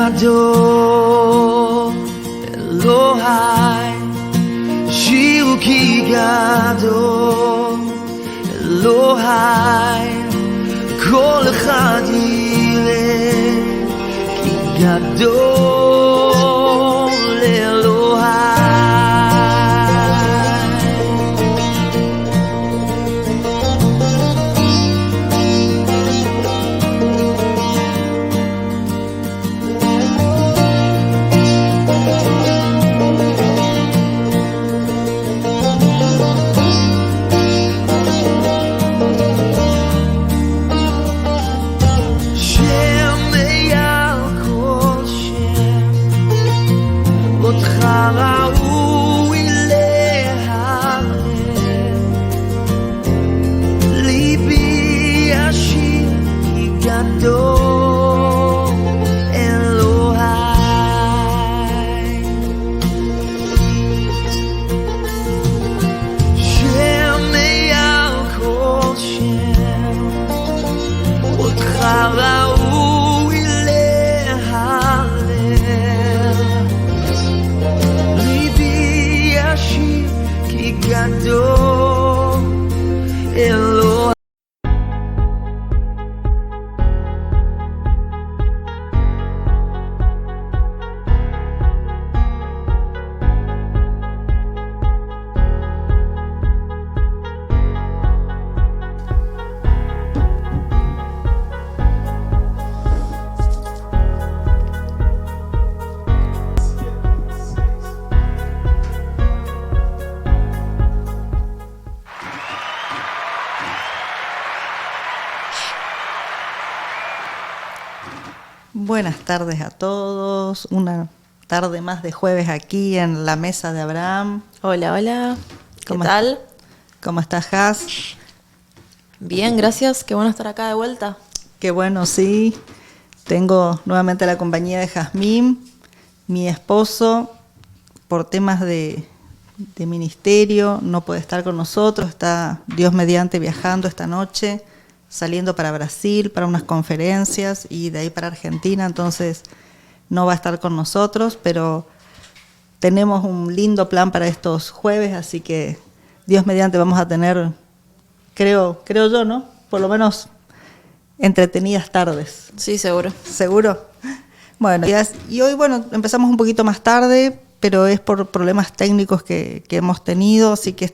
gado Elohai Shiruki gado Elohai Kol echad yileh ki gadol Elohai. ראוי להלל, ליבי ישיר כי גדול אלוהי. שם מעל כל שם, אותך ראוי להלל, כי גדול אלוהי. Buenas tardes a todos, una tarde más de jueves aquí en la mesa de Abraham. Hola, hola, ¿qué tal? ¿Cómo estás, Has? Bien, gracias, qué bueno estar acá de vuelta. Qué bueno, sí. Tengo nuevamente la compañía de Jazmín, mi esposo, por temas de ministerio, no puede estar con nosotros, está Dios mediante viajando esta noche, saliendo para Brasil, para unas conferencias y de ahí para Argentina, entonces no va a estar con nosotros, pero tenemos un lindo plan para estos jueves, así que Dios mediante vamos a tener, creo yo, ¿no? Por lo menos entretenidas tardes. Sí, seguro. ¿Seguro? Bueno, y hoy, bueno, empezamos un poquito más tarde, pero es por problemas técnicos que hemos tenido, así que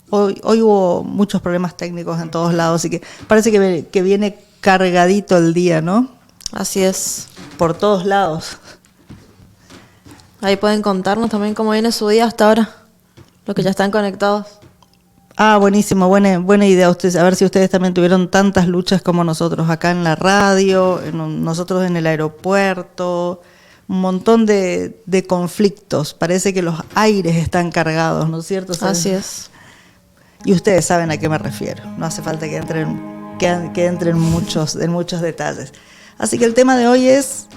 Hoy hubo muchos problemas técnicos en todos lados, así que parece que viene cargadito el día, ¿no? Así es. Por todos lados. Ahí pueden contarnos también cómo viene su día hasta ahora, los que ya están conectados. Ah, buenísimo, buena idea. Ustedes, a ver si ustedes también tuvieron tantas luchas como nosotros, acá en la radio, nosotros en el aeropuerto, un montón de conflictos. Parece que los aires están cargados, ¿no es cierto? Así es. Y ustedes saben a qué me refiero. No hace falta que entren muchos detalles. Así que el tema de hoy es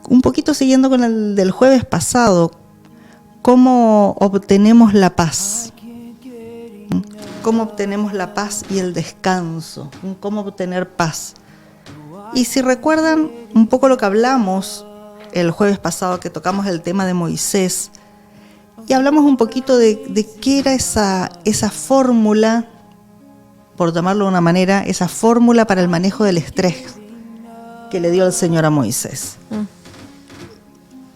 un poquito siguiendo con el del jueves pasado. ¿Cómo obtenemos la paz? ¿Cómo obtenemos la paz y el descanso? ¿Cómo obtener paz? Y si recuerdan un poco lo que hablamos el jueves pasado, que tocamos el tema de Moisés, y hablamos un poquito de qué era esa fórmula, por llamarlo de una manera, esa fórmula para el manejo del estrés que le dio el Señor a Moisés.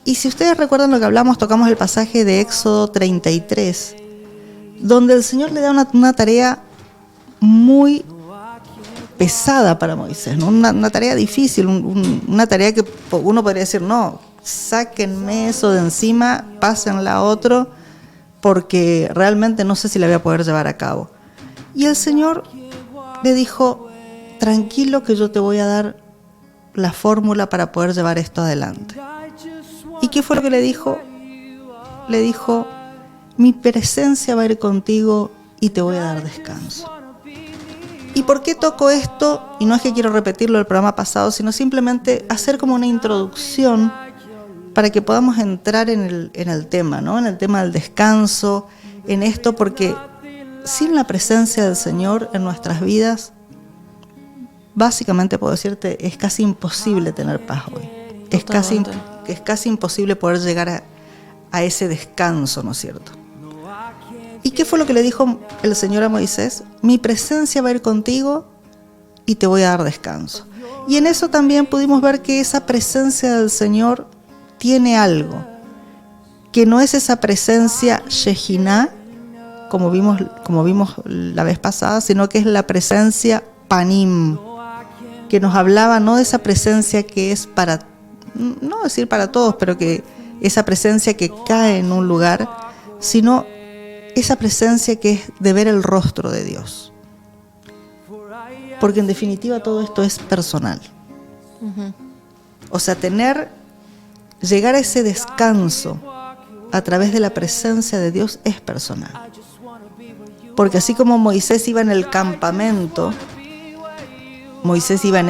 Y si ustedes recuerdan lo que hablamos, tocamos el pasaje de Éxodo 33, donde el Señor le da una tarea muy pesada para Moisés, ¿no? Una tarea difícil, una tarea que uno podría decir, no, sáquenme eso de encima, pásenla a otro, porque realmente no sé si la voy a poder llevar a cabo. Y el Señor le dijo, tranquilo que yo te voy a dar la fórmula para poder llevar esto adelante. ¿Y qué fue lo que le dijo? Le dijo, mi presencia va a ir contigo y te voy a dar descanso. ¿Y por qué toco esto? Y no es que quiero repetirlo del programa pasado, sino simplemente hacer como una introducción para que podamos entrar en el tema, ¿no? En el tema del descanso, en esto, porque sin la presencia del Señor en nuestras vidas básicamente puedo decirte, es casi imposible tener paz hoy. Es casi imposible poder llegar a ese descanso, ¿no es cierto? ¿Y qué fue lo que le dijo el Señor a Moisés? Mi presencia va a ir contigo y te voy a dar descanso. Y en eso también pudimos ver que esa presencia del Señor tiene algo, que no es esa presencia Shejiná, como vimos la vez pasada, sino que es la presencia Panim, que nos hablaba no de esa presencia que es para, no decir para todos, pero que esa presencia que cae en un lugar, sino esa presencia que es de ver el rostro de Dios. Porque en definitiva todo esto es personal. Uh-huh. O sea, llegar a ese descanso a través de la presencia de Dios es personal. Porque así como Moisés iba en el campamento, Moisés iba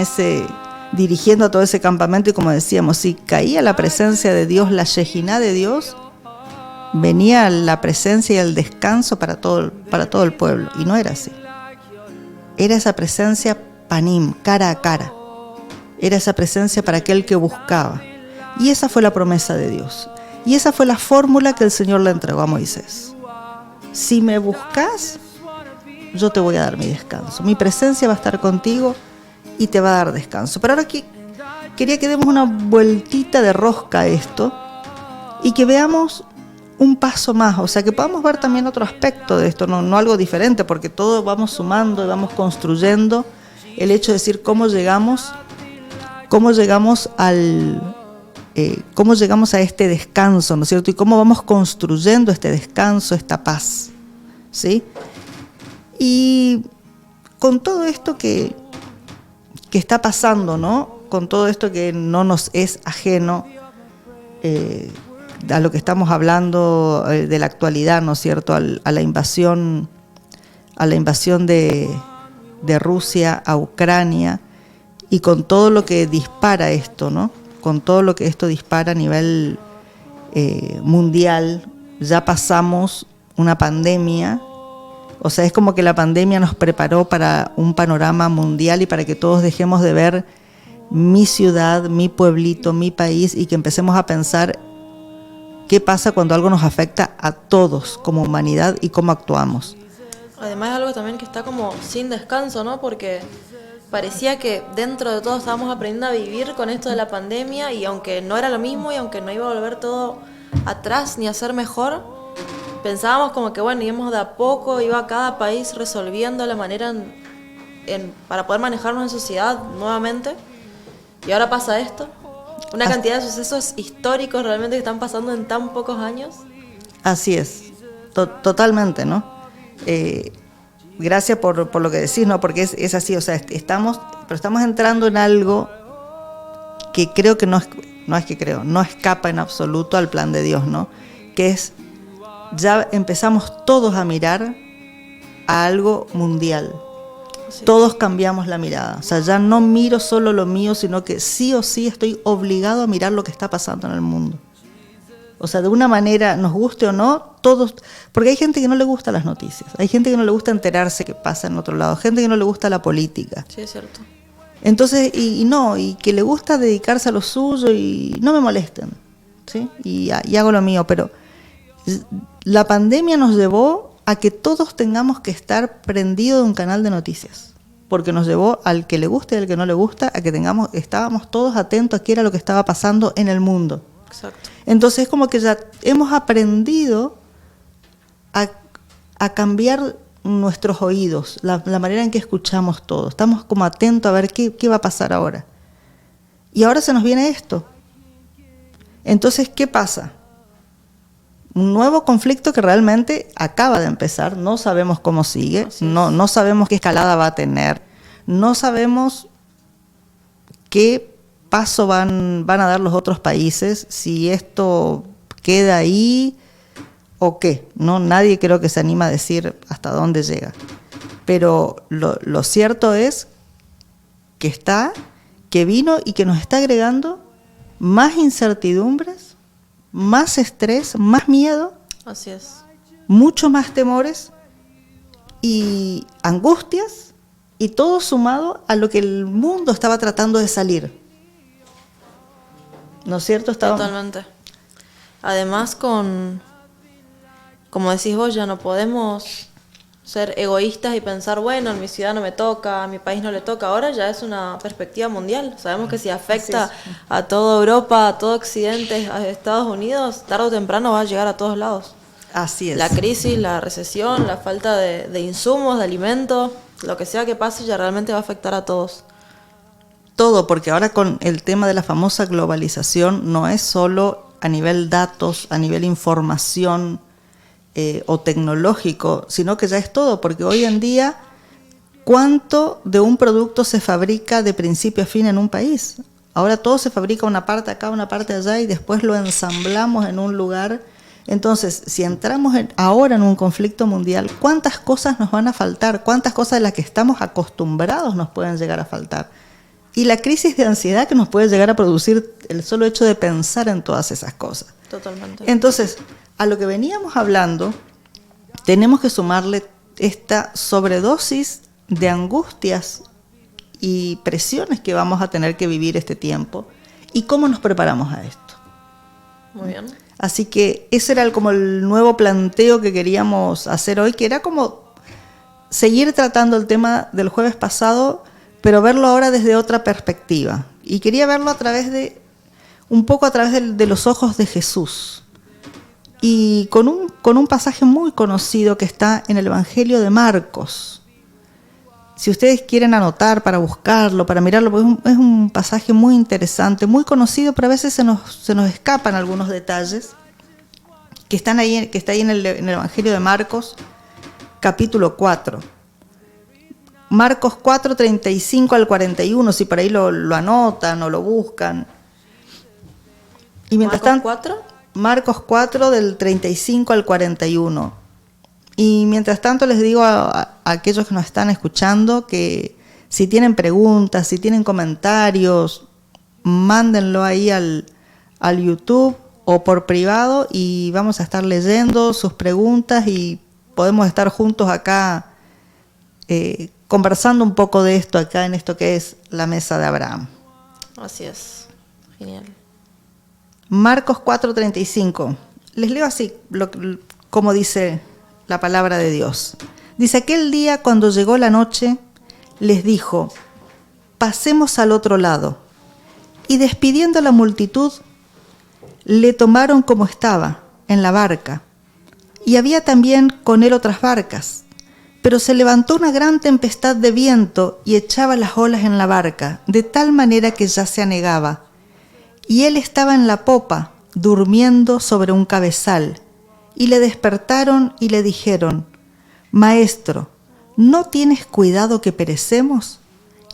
dirigiendo a todo ese campamento, y como decíamos, si caía la presencia de Dios, la Shejiná de Dios, venía la presencia y el descanso para todo el pueblo. Y no era así. Era esa presencia Panim, cara a cara. Era esa presencia para aquel que buscaba. Y esa fue la promesa de Dios. Y esa fue la fórmula que el Señor le entregó a Moisés. Si me buscas, yo te voy a dar mi descanso. Mi presencia va a estar contigo y te va a dar descanso. Pero ahora aquí quería que demos una vueltita de rosca a esto y que veamos un paso más, o sea, que podamos ver también otro aspecto de esto, no algo diferente, porque todo vamos sumando y vamos construyendo el hecho de decir cómo llegamos a este descanso, ¿no es cierto? Y cómo vamos construyendo este descanso, esta paz, ¿sí? Y con todo esto que está pasando, ¿no? Con todo esto que no nos es ajeno, a lo que estamos hablando de la actualidad, ¿no es cierto? A la invasión de Rusia a Ucrania, y con todo lo que dispara esto, ¿no? Con todo lo que esto dispara a nivel mundial. Ya pasamos una pandemia, o sea, es como que la pandemia nos preparó para un panorama mundial y para que todos dejemos de ver mi ciudad, mi pueblito, mi país, y que empecemos a pensar qué pasa cuando algo nos afecta a todos como humanidad y cómo actuamos. Además es algo también que está como sin descanso, ¿no? Porque parecía que dentro de todo estábamos aprendiendo a vivir con esto de la pandemia, y aunque no era lo mismo y aunque no iba a volver todo atrás ni a ser mejor, pensábamos como que bueno, íbamos de a poco, iba cada país resolviendo la manera para poder manejarnos en sociedad nuevamente. Y ahora pasa esto. Una cantidad de sucesos históricos realmente que están pasando en tan pocos años. Así es, totalmente, ¿no? Gracias por lo que decís, ¿no? Porque es así, o sea, estamos entrando en algo que creo que no escapa en absoluto al plan de Dios, ¿no? Que es, ya empezamos todos a mirar a algo mundial. Sí. Todos cambiamos la mirada, o sea, ya no miro solo lo mío, sino que sí o sí estoy obligado a mirar lo que está pasando en el mundo. O sea, de una manera, nos guste o no, todos, porque hay gente que no le gusta las noticias, hay gente que no le gusta enterarse qué pasa en otro lado, gente que no le gusta la política. Sí, es cierto. Entonces, y que le gusta dedicarse a lo suyo y no me molesten, ¿sí? Y hago lo mío, pero la pandemia nos llevó a que todos tengamos que estar prendidos de un canal de noticias, porque nos llevó al que le guste y al que no le gusta, a que estábamos todos atentos a qué era lo que estaba pasando en el mundo. Exacto. Entonces es como que ya hemos aprendido a cambiar nuestros oídos, la manera en que escuchamos todo. Estamos como atentos a ver qué va a pasar ahora. Y ahora se nos viene esto. Entonces, ¿qué pasa? Un nuevo conflicto que realmente acaba de empezar, no sabemos cómo sigue, no sabemos qué escalada va a tener, no sabemos qué paso van a dar los otros países, si esto queda ahí o qué, ¿no? Nadie creo que se anima a decir hasta dónde llega. Pero lo cierto es que vino y que nos está agregando más incertidumbres, más estrés, más miedo. Así es. Mucho más temores y angustias Y todo sumado a lo que el mundo estaba tratando de salir. ¿No es cierto? Totalmente. Además, como decís vos, ya no podemos ser egoístas y pensar, bueno, en mi ciudad no me toca, a mi país no le toca. Ahora ya es una perspectiva mundial. Sabemos que si afecta a toda Europa, a todo Occidente, a Estados Unidos, tarde o temprano va a llegar a todos lados. Así es. La crisis, la recesión, la falta de insumos, de alimentos, lo que sea que pase ya realmente va a afectar a todos. Todo, porque ahora con el tema de la famosa globalización no es solo a nivel datos, a nivel información o tecnológico, sino que ya es todo, porque hoy en día, ¿cuánto de un producto se fabrica de principio a fin en un país? Ahora todo se fabrica una parte acá, una parte allá y después lo ensamblamos en un lugar. Entonces, si entramos ahora en un conflicto mundial, ¿cuántas cosas nos van a faltar? ¿Cuántas cosas de las que estamos acostumbrados nos pueden llegar a faltar? Y la crisis de ansiedad que nos puede llegar a producir el solo hecho de pensar en todas esas cosas. Totalmente. Entonces, a lo que veníamos hablando, tenemos que sumarle esta sobredosis de angustias y presiones que vamos a tener que vivir este tiempo y cómo nos preparamos a esto. Muy bien. Así que ese era como el nuevo planteo que queríamos hacer hoy, que era como seguir tratando el tema del jueves pasado, pero verlo ahora desde otra perspectiva. Y quería verlo un poco a través de los ojos de Jesús. Y con un pasaje muy conocido que está en el Evangelio de Marcos. Si ustedes quieren anotar para buscarlo, para mirarlo, porque es un pasaje muy interesante, muy conocido, pero a veces se nos escapan algunos detalles que está ahí en el Evangelio de Marcos, capítulo 4. Marcos 4, 35 al 41, si por ahí lo anotan o lo buscan. Y mientras ¿Marcos 4? Marcos 4 del 35 al 41. Y mientras tanto les digo a aquellos que nos están escuchando que si tienen preguntas, si tienen comentarios, mándenlo ahí al YouTube o por privado y vamos a estar leyendo sus preguntas y podemos estar juntos acá conversando un poco de esto acá en esto que es la mesa de Abraham. Así es. Genial. Marcos 4:35. Les leo así como dice la palabra de Dios. Dice: aquel día cuando llegó la noche, les dijo: pasemos al otro lado. Y despidiendo a la multitud, le tomaron como estaba, en la barca. Y había también con él otras barcas. Pero se levantó una gran tempestad de viento y echaba las olas en la barca, de tal manera que ya se anegaba. Y él estaba en la popa, durmiendo sobre un cabezal. Y le despertaron y le dijeron: Maestro, ¿no tienes cuidado que perecemos?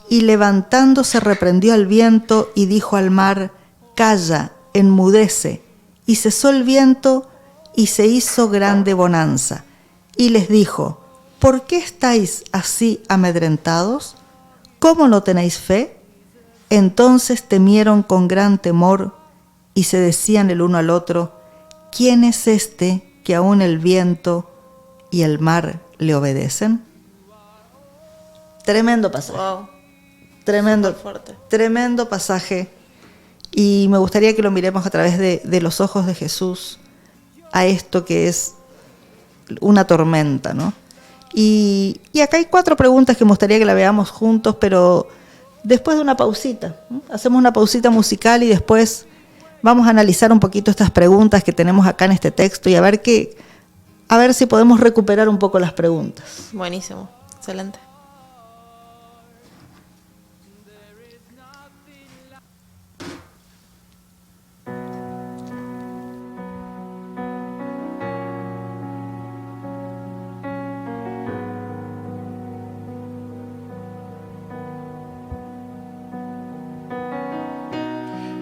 Y levantándose reprendió al viento y dijo al mar: Calla, enmudece. Y cesó el viento y se hizo grande bonanza. Y les dijo: ¿por qué estáis así amedrentados? ¿Cómo no tenéis fe? Entonces temieron con gran temor y se decían el uno al otro: ¿quién es este que aún el viento y el mar le obedecen? Tremendo pasaje. Wow. Tremendo, Fuerte. tremendo pasaje. Y me gustaría que lo miremos a través de los ojos de Jesús a esto que es una tormenta, ¿no? Y acá hay 4 preguntas que me gustaría que la veamos juntos, pero después de una pausita, ¿no? Hacemos una pausita musical y después vamos a analizar un poquito estas preguntas que tenemos acá en este texto y a ver si podemos recuperar un poco las preguntas. Buenísimo. Excelente.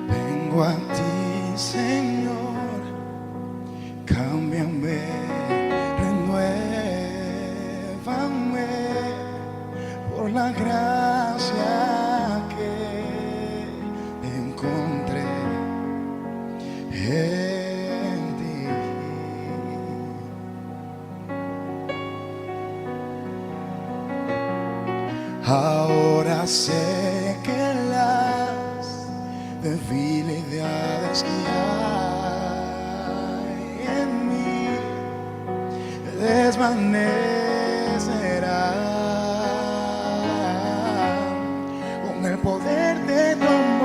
Vengo a ti, Señor, cámbiame, renuévame, Ahora sé que las debilidades que hay en mí desvanecerán con el poder de tu amor.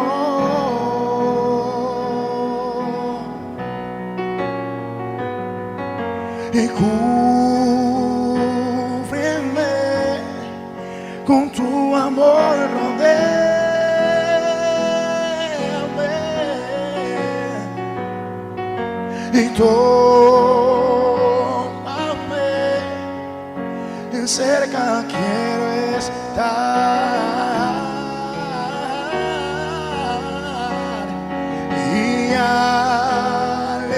Y cúbreme con tu amor, rodéame y tómame, cerca quiero estar. Y al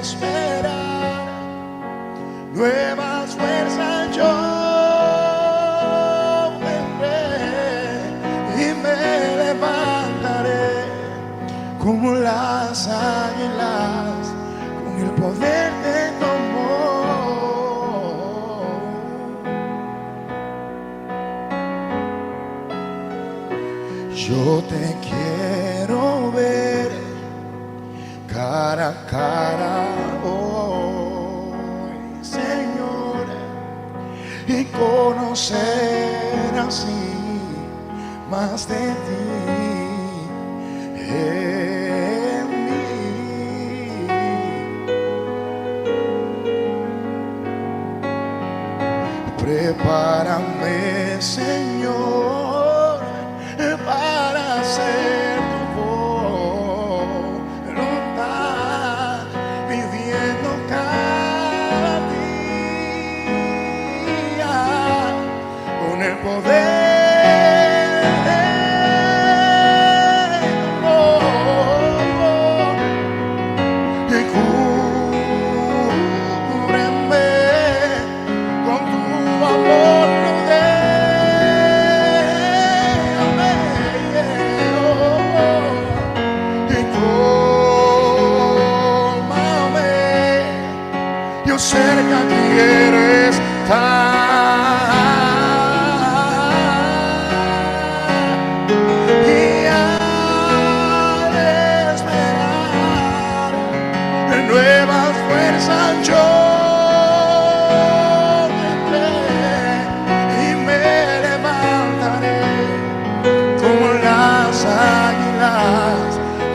esperar nuevas fuerzas yo como las águilas, con el poder de tu amor. Yo te quiero ver cara a cara hoy, Señor, y conocer así más de ti. Prepárame, Señor, para hacer tu voluntad, viviendo cada día con el poder de tu amor. Y cúbreme con tu amor, rodéame, y tómame, yo cerca quiero estar. Y al esperar nuevas fuerzas yo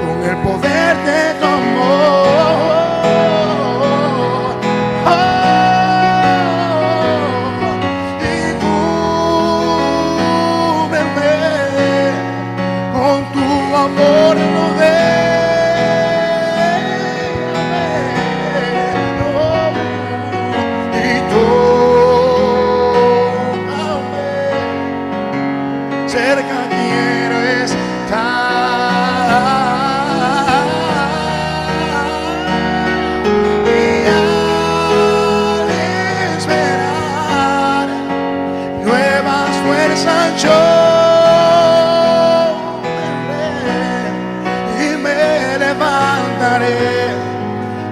con el poder de tu amor. Y cúbreme con tu amor, rodéame y tómame, cerca quiero estar. Yo y me levantaré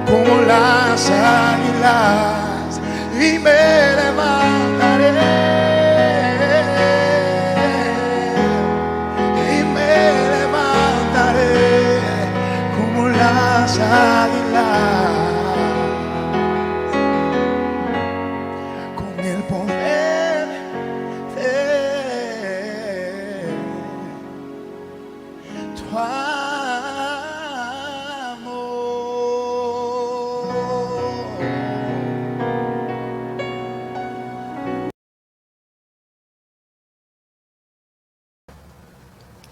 como las águilas y me levantaré y me levantaré como las águilas con el poder de tu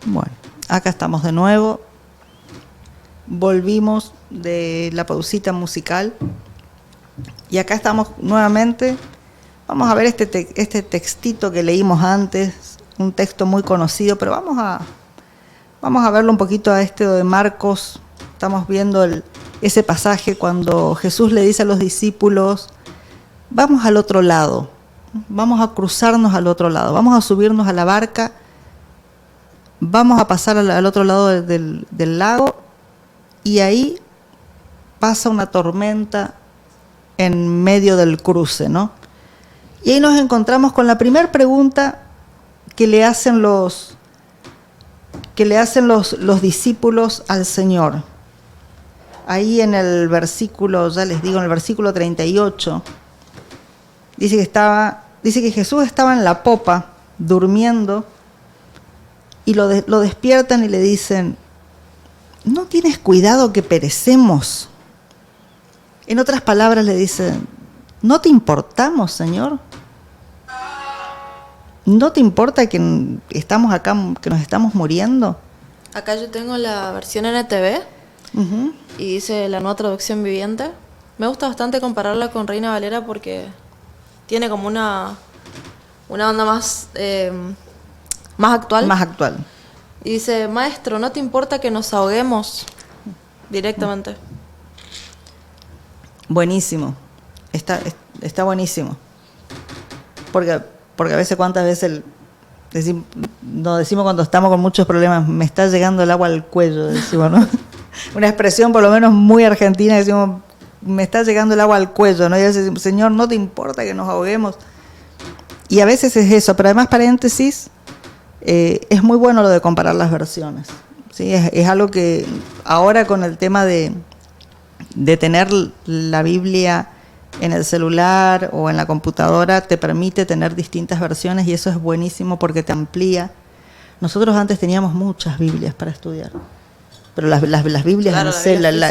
Bueno, acá estamos de nuevo. Volvimos de la pausita musical y acá estamos nuevamente. Vamos a ver este textito que leímos antes, un texto muy conocido, pero vamos a verlo un poquito a este de Marcos. Estamos viendo ese pasaje cuando Jesús le dice a los discípulos: vamos al otro lado, vamos a cruzarnos al otro lado, vamos a subirnos a la barca, vamos a pasar al otro lado del lago, y ahí pasa una tormenta en medio del cruce, ¿no? Y ahí nos encontramos con la primera pregunta que le hacen los discípulos al Señor. Ahí en el versículo, ya les digo, en el versículo 38, dice que Jesús estaba en la popa, durmiendo, y lo despiertan y le dicen, ¿no tienes cuidado que perecemos? En otras palabras le dicen, ¿no te importamos, Señor? ¿No te importa que estamos acá, que nos estamos muriendo? Acá yo tengo la versión NTV Uh-huh. y dice la nueva traducción viviente. Me gusta bastante compararla con Reina Valera porque tiene como una onda más actual. Más actual. Y dice, maestro, ¿no te importa que nos ahoguemos directamente? Buenísimo. Está buenísimo. Porque a veces, ¿cuántas veces nos decimos cuando estamos con muchos problemas, me está llegando el agua al cuello, decimos, ¿no? Una expresión por lo menos muy argentina, decimos, me está llegando el agua al cuello, ¿no? Y a veces decimos, Señor, ¿no te importa que nos ahoguemos? Y a veces es eso, pero además, paréntesis, es muy bueno lo de comparar las versiones, ¿sí? Es algo que ahora con el tema de tener la Biblia en el celular o en la computadora te permite tener distintas versiones y eso es buenísimo porque te amplía. Nosotros antes teníamos muchas Biblias para estudiar, pero las Biblias, claro,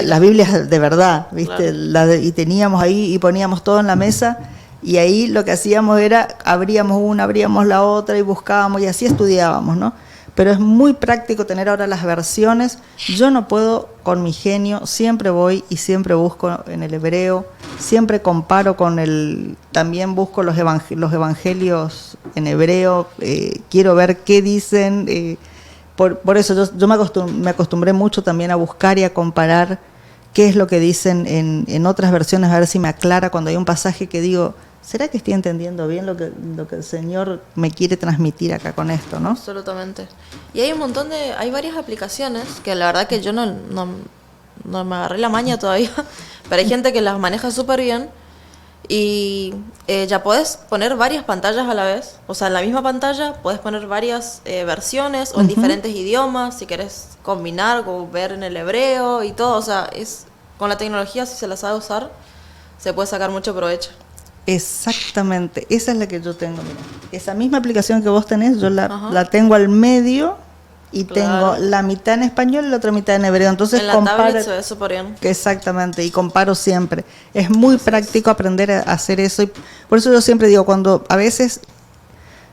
las Biblias de verdad, ¿viste? Claro. Y teníamos ahí y poníamos todo en la mesa y ahí lo que hacíamos era abríamos una, abríamos la otra y buscábamos y así estudiábamos, ¿no? Pero es muy práctico tener ahora las versiones. Yo no puedo con mi genio, siempre voy y siempre busco en el hebreo, siempre comparo también busco los evangelios en hebreo, quiero ver qué dicen, por eso yo me acostumbré mucho también a buscar y a comparar qué es lo que dicen en otras versiones, a ver si me aclara cuando hay un pasaje que digo, ¿será que estoy entendiendo bien lo que el Señor me quiere transmitir acá con esto, no? Absolutamente. Y hay hay varias aplicaciones que la verdad que yo no me agarré la maña todavía, pero hay gente que las maneja súper bien y ya puedes poner varias pantallas a la vez. O sea, en la misma pantalla puedes poner varias versiones o en diferentes idiomas, si querés combinar o ver en el hebreo y todo. O sea, con la tecnología, si se la sabe usar, se puede sacar mucho provecho. Exactamente, esa es la que yo tengo, mira. Esa misma aplicación que vos tenés, yo la tengo al medio y Claro. tengo la mitad en español y la otra mitad en hebreo. Entonces En la tablet se ve súper bien. Exactamente, y comparo siempre. Es muy práctico aprender a hacer eso. Y por eso yo siempre digo, cuando a veces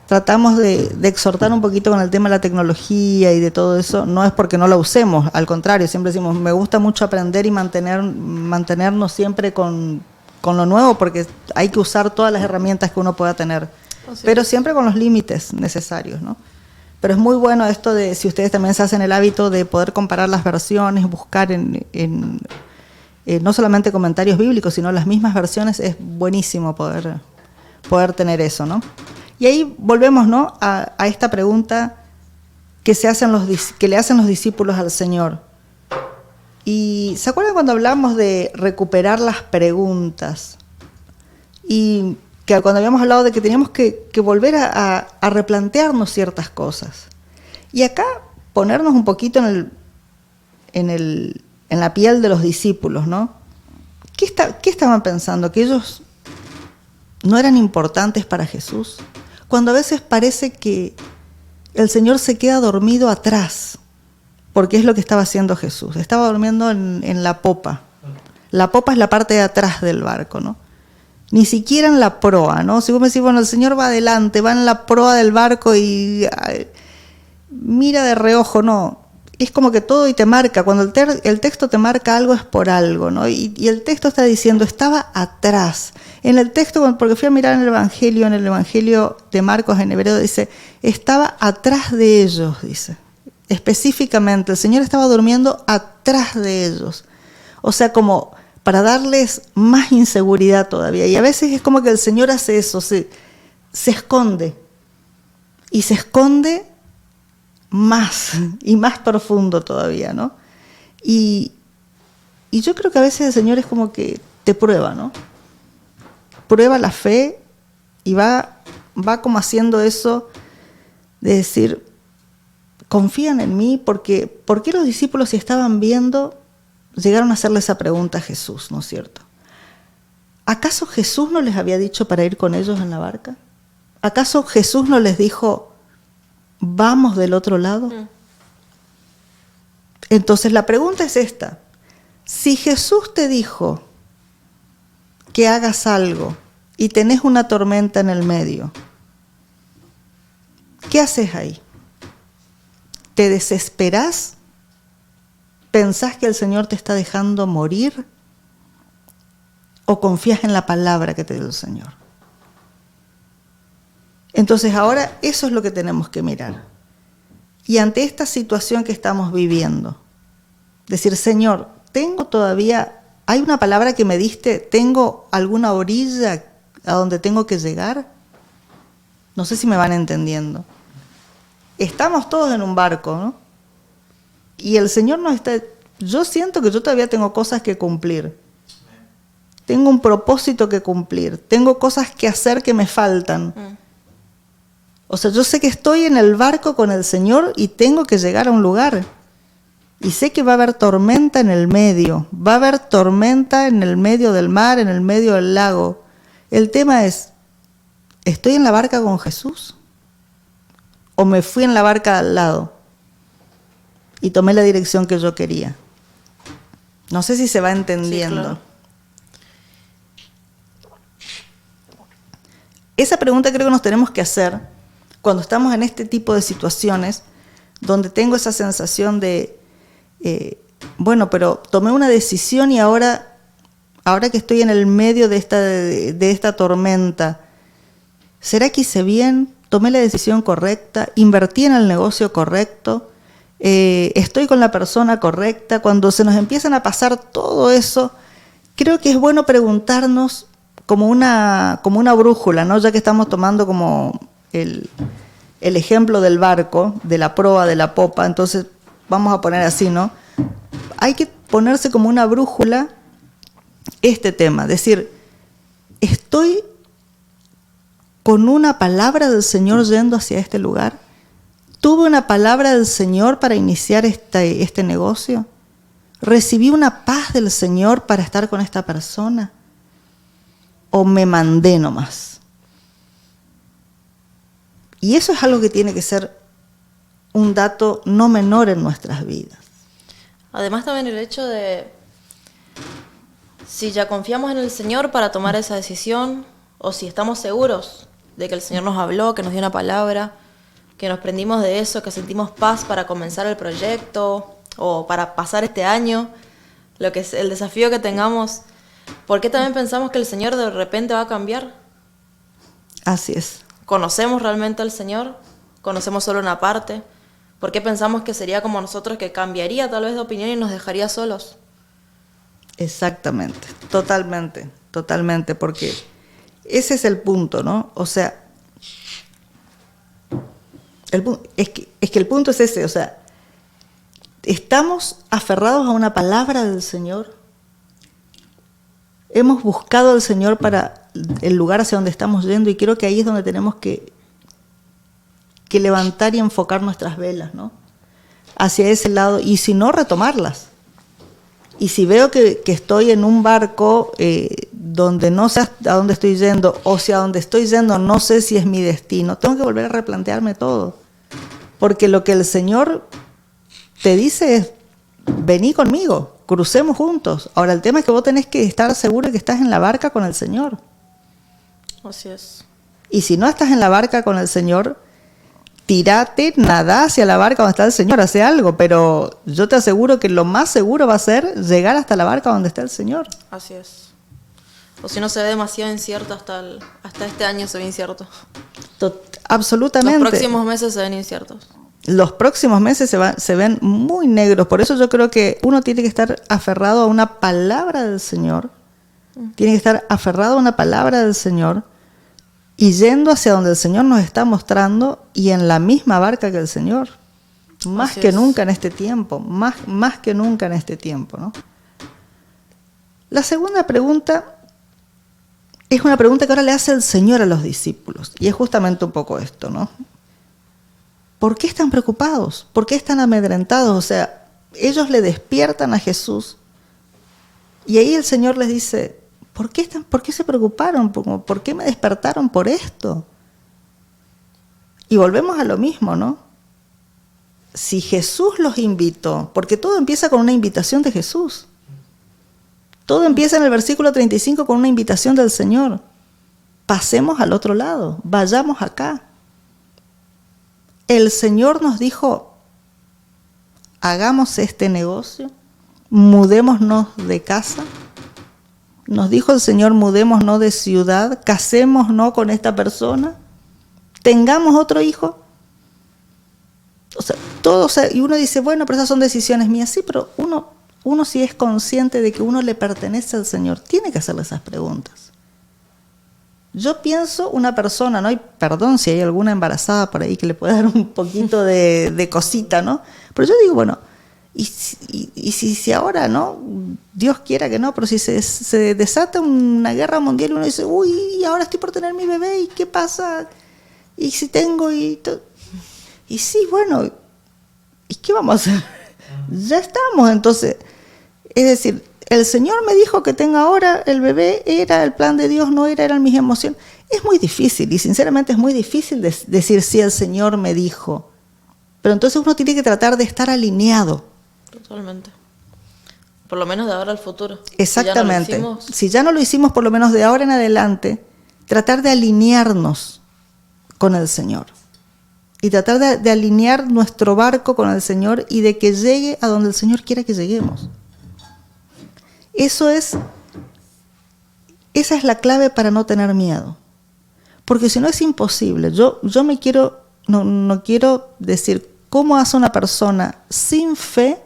tratamos de exhortar un poquito con el tema de la tecnología y de todo eso, no es porque no la usemos, al contrario, siempre decimos, me gusta mucho aprender y mantenernos siempre con lo nuevo, porque hay que usar todas las herramientas que uno pueda tener, pero siempre con los límites necesarios, ¿no? Pero es muy bueno esto de, si ustedes también se hacen el hábito de poder comparar las versiones, buscar no solamente comentarios bíblicos, sino las mismas versiones, es buenísimo poder tener eso, ¿no? Y ahí volvemos, ¿no?, a esta pregunta que le hacen los discípulos al Señor. Y ¿se acuerdan cuando hablamos de recuperar las preguntas? Y que cuando habíamos hablado de que teníamos que volver a replantearnos ciertas cosas. Y acá ponernos un poquito en la piel de los discípulos, ¿no? ¿Qué estaban pensando? ¿Que ellos no eran importantes para Jesús? Cuando a veces parece que el Señor se queda dormido atrás, porque es lo que estaba haciendo Jesús. Estaba durmiendo en la popa. La popa es la parte de atrás del barco, ¿no? Ni siquiera en la proa, ¿no? Si vos me decís, bueno, el Señor va adelante, va en la proa del barco y mira de reojo, no. Es como que todo y te marca. Cuando el texto te marca algo es por algo, ¿no? Y el texto está diciendo, estaba atrás. En el texto, porque fui a mirar en el Evangelio de Marcos en hebreo, dice, estaba atrás de ellos, dice. Específicamente, el Señor estaba durmiendo atrás de ellos. O sea, como para darles más inseguridad todavía. Y a veces es como que el Señor hace eso, se esconde. Y se esconde más y más profundo todavía, ¿no? Y yo creo que a veces el Señor es como que te prueba, ¿no? Prueba la fe y va como haciendo eso de decir, confían en mí, porque ¿por qué los discípulos, si estaban viendo, llegaron a hacerle esa pregunta a Jesús, ¿no es cierto? ¿Acaso Jesús no les había dicho para ir con ellos en la barca? ¿Acaso Jesús no les dijo, vamos del otro lado? Entonces la pregunta es esta: si Jesús te dijo que hagas algo y tenés una tormenta en el medio, ¿qué haces ahí? ¿Te desesperás? ¿Pensás que el Señor te está dejando morir? ¿O confías en la palabra que te dio el Señor? Entonces ahora eso es lo que tenemos que mirar. Y ante esta situación que estamos viviendo, decir, Señor, tengo todavía, hay una palabra que me diste, ¿tengo alguna orilla a donde tengo que llegar? No sé si me van entendiendo. Estamos todos en un barco, ¿no? Y el Señor nos está... Yo siento que yo todavía tengo cosas que cumplir. Tengo un propósito que cumplir. Tengo cosas que hacer que me faltan. O sea, yo sé que estoy en el barco con el Señor y tengo que llegar a un lugar. Y sé que va a haber tormenta en el medio. Va a haber tormenta en el medio del mar, en el medio del lago. El tema es, ¿estoy en la barca con Jesús? ¿O me fui en la barca al lado y tomé la dirección que yo quería? No sé si se va entendiendo. Sí, claro. Esa pregunta creo que nos tenemos que hacer cuando estamos en este tipo de situaciones donde tengo esa sensación de, bueno, pero tomé una decisión y ahora que estoy en el medio de esta tormenta, ¿será que hice bien? ¿Tomé la decisión correcta? ¿Invertí en el negocio correcto? ¿Estoy con la persona correcta? Cuando se nos empiezan a pasar todo eso, creo que es bueno preguntarnos como una brújula, ¿no? Ya que estamos tomando como el ejemplo del barco, de la proa, de la popa, entonces vamos a poner así, ¿no? Hay que ponerse como una brújula este tema, decir, ¿estoy con una palabra del Señor yendo hacia este lugar? ¿Tuve una palabra del Señor para iniciar este negocio? ¿Recibí una paz del Señor para estar con esta persona? ¿O me mandé nomás? Y eso es algo que tiene que ser un dato no menor en nuestras vidas. Además también el hecho de si ya confiamos en el Señor para tomar esa decisión, o si estamos seguros de que el Señor nos habló, que nos dio una palabra, que nos prendimos de eso, que sentimos paz para comenzar el proyecto o para pasar este año, lo que es el desafío que tengamos. ¿Por qué también pensamos que el Señor de repente va a cambiar? Así es. ¿Conocemos realmente al Señor? ¿Conocemos solo una parte? ¿Por qué pensamos que sería como nosotros, que cambiaría tal vez de opinión y nos dejaría solos? Exactamente, totalmente, porque ese es el punto, ¿no? O sea, es que el punto es ese, o sea, ¿estamos aferrados a una palabra del Señor? Hemos buscado al Señor para el lugar hacia donde estamos yendo, y creo que ahí es donde tenemos que levantar y enfocar nuestras velas, ¿no? Hacia ese lado, y si no, retomarlas. Y si veo que estoy en un barco donde no sé a dónde estoy yendo, o si a donde estoy yendo no sé si es mi destino, tengo que volver a replantearme todo. Porque lo que el Señor te dice es, vení conmigo, crucemos juntos. Ahora, el tema es que vos tenés que estar seguro de que estás en la barca con el Señor. Así es. Y si no estás en la barca con el Señor, tírate, nadá hacia la barca donde está el Señor, hace algo, pero yo te aseguro que lo más seguro va a ser llegar hasta la barca donde está el Señor. Así es. O si no, se ve demasiado incierto, hasta este año se ve incierto. Absolutamente. Los próximos meses se ven inciertos. Los próximos meses se ven muy negros. Por eso yo creo que uno tiene que estar aferrado a una palabra del Señor. Tiene que estar aferrado a una palabra del Señor y yendo hacia donde el Señor nos está mostrando, y en la misma barca que el Señor. Más Así que es. nunca en este tiempo. Más que nunca en este tiempo, ¿no? La segunda pregunta es una pregunta que ahora le hace el Señor a los discípulos. Y es justamente un poco esto, ¿no? ¿por qué están preocupados? ¿Por qué están amedrentados? O sea, ellos le despiertan a Jesús. Y ahí el Señor les dice, ¿por qué se preocuparon? ¿Por qué me despertaron por esto? Y volvemos a lo mismo, ¿no? Si Jesús los invitó, porque todo empieza con una invitación de Jesús. Todo empieza en el versículo 35 con una invitación del Señor. Pasemos al otro lado, vayamos acá. El Señor nos dijo, hagamos este negocio, mudémonos de casa. Nos dijo el Señor, mudémonos de ciudad, casémonos con esta persona, tengamos otro hijo. O sea, todo, y uno dice, bueno, pero esas son decisiones mías. Sí, pero uno si es consciente de que uno le pertenece al Señor, tiene que hacerle esas preguntas. Yo pienso una persona, ¿no? Y perdón si hay alguna embarazada por ahí que le puede dar un poquito de cosita, ¿no? Pero yo digo, bueno, y si ahora, ¿no? Dios quiera que no, pero si se desata una guerra mundial y uno dice, uy, ahora estoy por tener mi bebé, ¿y qué pasa? Y si tengo y sí, bueno, ¿y qué vamos a hacer? Ya estamos, entonces, es decir, el Señor me dijo que tenga ahora el bebé, era el plan de Dios, no eran mis emociones. Es muy difícil, y sinceramente es muy difícil decir sí, el Señor me dijo. Pero entonces uno tiene que tratar de estar alineado. Totalmente. Por lo menos de ahora al futuro. Exactamente. Si ya no lo hicimos, por lo menos de ahora en adelante, tratar de alinearnos con el Señor. Y tratar de alinear nuestro barco con el Señor y de que llegue a donde el Señor quiera que lleguemos. Esa es la clave para no tener miedo. Porque si no es imposible. Yo no quiero decir cómo hace una persona sin fe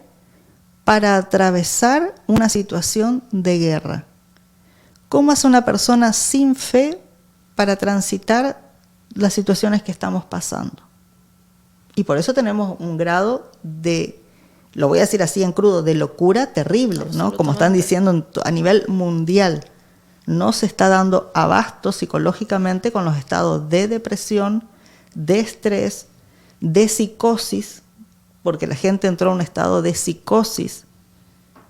para atravesar una situación de guerra. ¿Cómo hace una persona sin fe para transitar las situaciones que estamos pasando? Y por eso tenemos un grado de, lo voy a decir así en crudo, de locura terrible, ¿no? Como están diciendo a nivel mundial. No se está dando abasto psicológicamente con los estados de depresión, de estrés, de psicosis, porque la gente entró a un estado de psicosis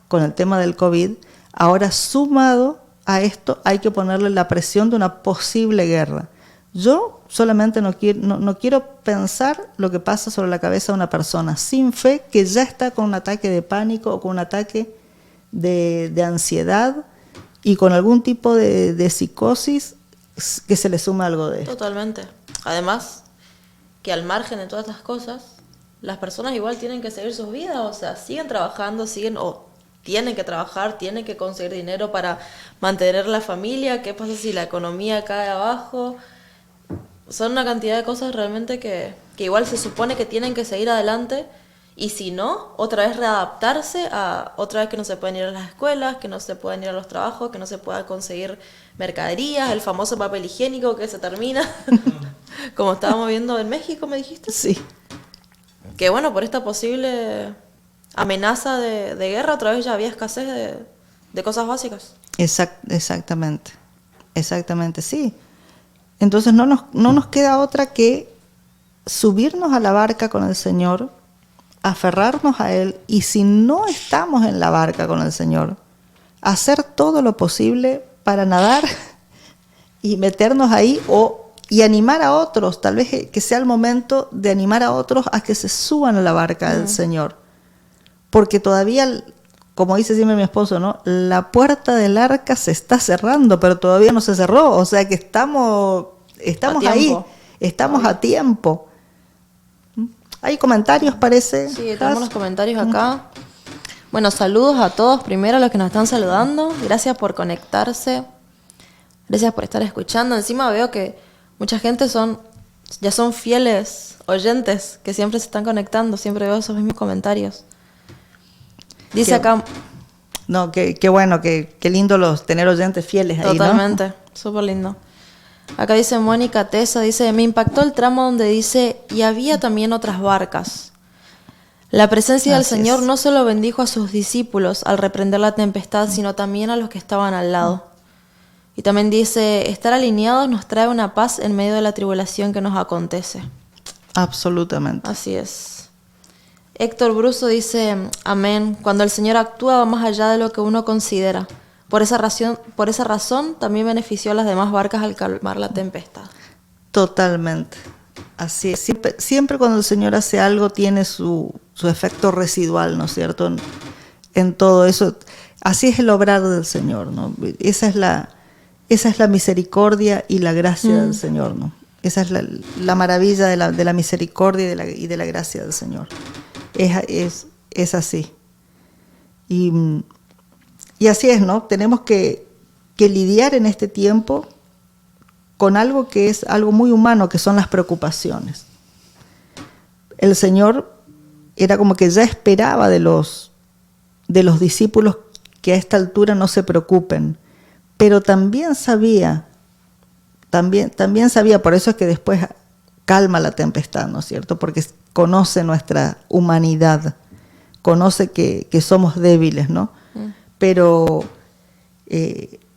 con el tema del COVID. Ahora, sumado a esto, hay que ponerle la presión de una posible guerra. Yo solamente no quiero pensar lo que pasa sobre la cabeza de una persona sin fe que ya está con un ataque de pánico o con un ataque de ansiedad y con algún tipo de psicosis que se le suma algo de esto. Totalmente. Además, que al margen de todas estas cosas, las personas igual tienen que seguir sus vidas, o sea, siguen trabajando, tienen que trabajar, tienen que conseguir dinero para mantener la familia. ¿Qué pasa si la economía cae abajo? Son una cantidad de cosas realmente que igual se supone que tienen que seguir adelante, y si no, otra vez readaptarse a otra vez que no se pueden ir a las escuelas, que no se pueden ir a los trabajos, que no se pueda conseguir mercaderías, el famoso papel higiénico que se termina, como estábamos viendo en México, ¿me dijiste? Sí. Que bueno, por esta posible amenaza de guerra, otra vez ya había escasez de cosas básicas. Exactamente, sí. Entonces no nos queda otra que subirnos a la barca con el Señor, aferrarnos a Él, y si no estamos en la barca con el Señor, hacer todo lo posible para nadar y meternos ahí y animar a otros, tal vez que sea el momento de animar a otros a que se suban a la barca del Señor. Porque todavía, como dice siempre mi esposo, ¿no? La puerta del arca se está cerrando, pero todavía no se cerró. O sea que estamos ahí, estamos a tiempo. ¿Hay comentarios, parece? Sí, tenemos los comentarios acá. Bueno, saludos a todos, primero a los que nos están saludando. Gracias por conectarse. Gracias por estar escuchando. Encima veo que mucha gente ya son fieles oyentes que siempre se están conectando. Siempre veo esos mismos comentarios. Dice acá... No, qué bueno, qué lindo tener oyentes fieles ahí, totalmente, ¿no? Súper lindo. Acá dice Mónica Tesa, dice, me impactó el tramo donde dice, y había también otras barcas. La presencia del Señor no solo bendijo a sus discípulos al reprender la tempestad, sino también a los que estaban al lado. Y también dice, estar alineados nos trae una paz en medio de la tribulación que nos acontece. Absolutamente. Así es. Héctor Bruso dice, amén, cuando el Señor actúa va más allá de lo que uno considera. Por esa razón también benefició a las demás barcas al calmar la tempestad. Totalmente. Así es. Siempre cuando el Señor hace algo tiene su efecto residual, ¿no es cierto? En todo eso. Así es el obrar del Señor, ¿no? Esa es la misericordia y la gracia del Señor, ¿no? Esa es la maravilla de la misericordia y de la gracia del Señor. Es así. Y así es, ¿no? Tenemos que lidiar en este tiempo con algo que es algo muy humano, que son las preocupaciones. El Señor era como que ya esperaba de los discípulos que a esta altura no se preocupen, pero también sabía, por eso es que después calma la tempestad, ¿no es cierto? Porque conoce nuestra humanidad, conoce que somos débiles, ¿no? Pero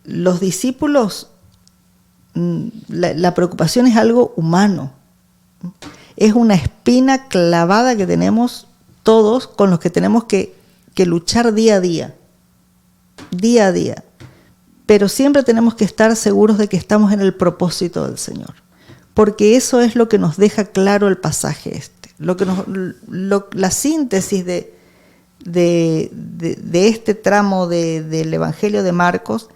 los discípulos, la preocupación es algo humano, es una espina clavada que tenemos todos, con los que tenemos que luchar día a día, pero siempre tenemos que estar seguros de que estamos en el propósito del Señor, porque eso es lo que nos deja claro el pasaje la síntesis de este tramo del Evangelio de Marcos.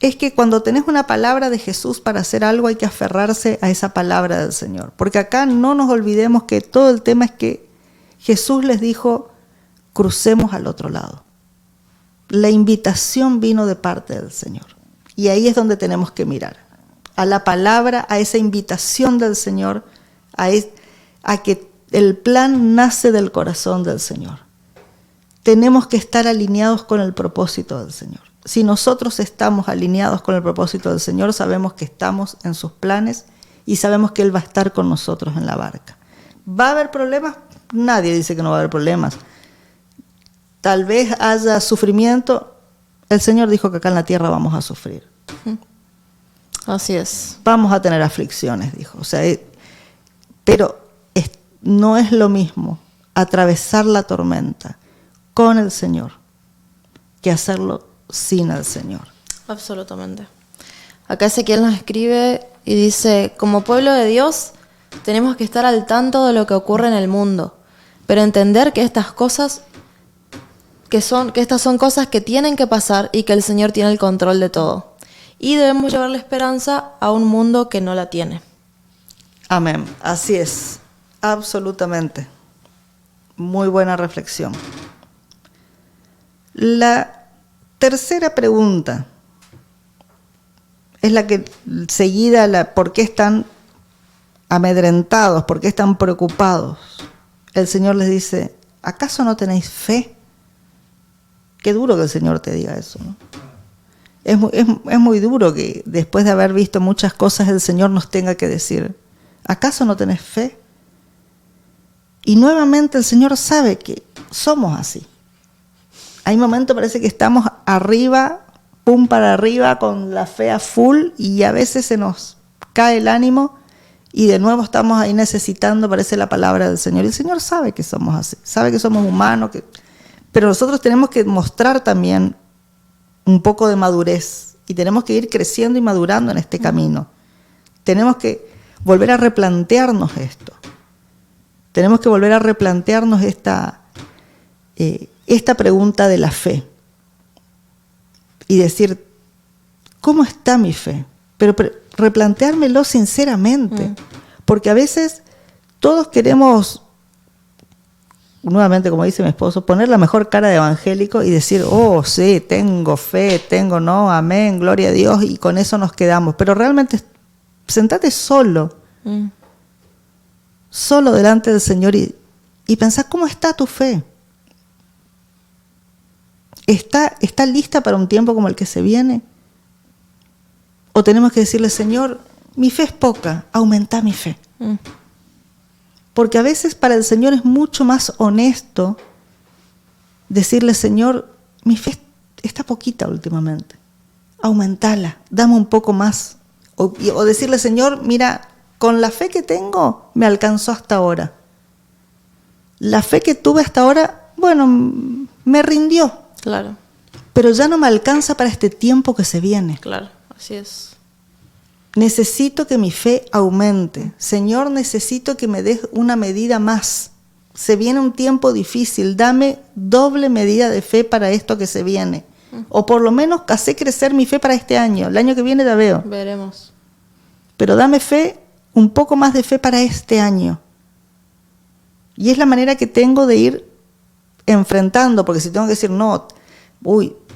Es que cuando tenés una palabra de Jesús para hacer algo hay que aferrarse a esa palabra del Señor. Porque acá no nos olvidemos que todo el tema es que Jesús les dijo, crucemos al otro lado. La invitación vino de parte del Señor. Y ahí es donde tenemos que mirar. A la palabra, a esa invitación del Señor, a que el plan nace del corazón del Señor. Tenemos que estar alineados con el propósito del Señor. Si nosotros estamos alineados con el propósito del Señor, sabemos que estamos en sus planes y sabemos que Él va a estar con nosotros en la barca. ¿Va a haber problemas? Nadie dice que no va a haber problemas. Tal vez haya sufrimiento. El Señor dijo que acá en la tierra vamos a sufrir. Así es. Vamos a tener aflicciones, dijo. O sea, pero no es lo mismo atravesar la tormenta con el Señor que hacerlo sin el Señor. Absolutamente. Acá Ezequiel nos escribe y dice, como pueblo de Dios tenemos que estar al tanto de lo que ocurre en el mundo, pero entender que estas son cosas que tienen que pasar y que el Señor tiene el control de todo. Y debemos llevar la esperanza a un mundo que no la tiene. Amén. Así es. Absolutamente. Muy buena reflexión. La tercera pregunta es la que seguida, ¿por qué están amedrentados? ¿Por qué están preocupados? El Señor les dice, ¿acaso no tenéis fe? Qué duro que el Señor te diga eso, ¿no? Es muy duro que después de haber visto muchas cosas el Señor nos tenga que decir, ¿acaso no tenés fe? Y nuevamente el Señor sabe que somos así. Hay momentos parece que estamos arriba, pum para arriba, con la fe a full, y a veces se nos cae el ánimo y de nuevo estamos ahí necesitando, parece, la palabra del Señor. Y el Señor sabe que somos así, sabe que somos humanos, pero nosotros tenemos que mostrar también un poco de madurez y tenemos que ir creciendo y madurando en este camino. Tenemos que volver a replantearnos esto. Tenemos que volver a replantearnos esta pregunta de la fe y decir, ¿cómo está mi fe? Pero replanteármelo sinceramente, porque a veces todos queremos, nuevamente como dice mi esposo, poner la mejor cara de evangélico y decir, oh sí, tengo fe, no, amén, gloria a Dios, y con eso nos quedamos. Pero realmente sentate solo delante del Señor y pensá, ¿cómo está tu fe? ¿Está lista para un tiempo como el que se viene? ¿O tenemos que decirle, Señor, mi fe es poca, aumenta mi fe? Porque a veces para el Señor es mucho más honesto decirle, Señor, mi fe está poquita últimamente, aumentala, dame un poco más. O decirle, Señor, mira, con la fe que tengo, me alcanzó hasta ahora. La fe que tuve hasta ahora, bueno, me rindió, Claro, pero ya no me alcanza para este tiempo que se viene. claro, así es. Necesito que mi fe aumente. Señor, necesito que me des una medida más. Se viene un tiempo difícil, dame doble medida de fe para esto que se viene. O por lo menos hacé crecer mi fe para este año. El año que viene la veo. Veremos. Pero dame fe, un poco más de fe para este año. Y es la manera que tengo de ir enfrentando, porque si tengo que decir, no,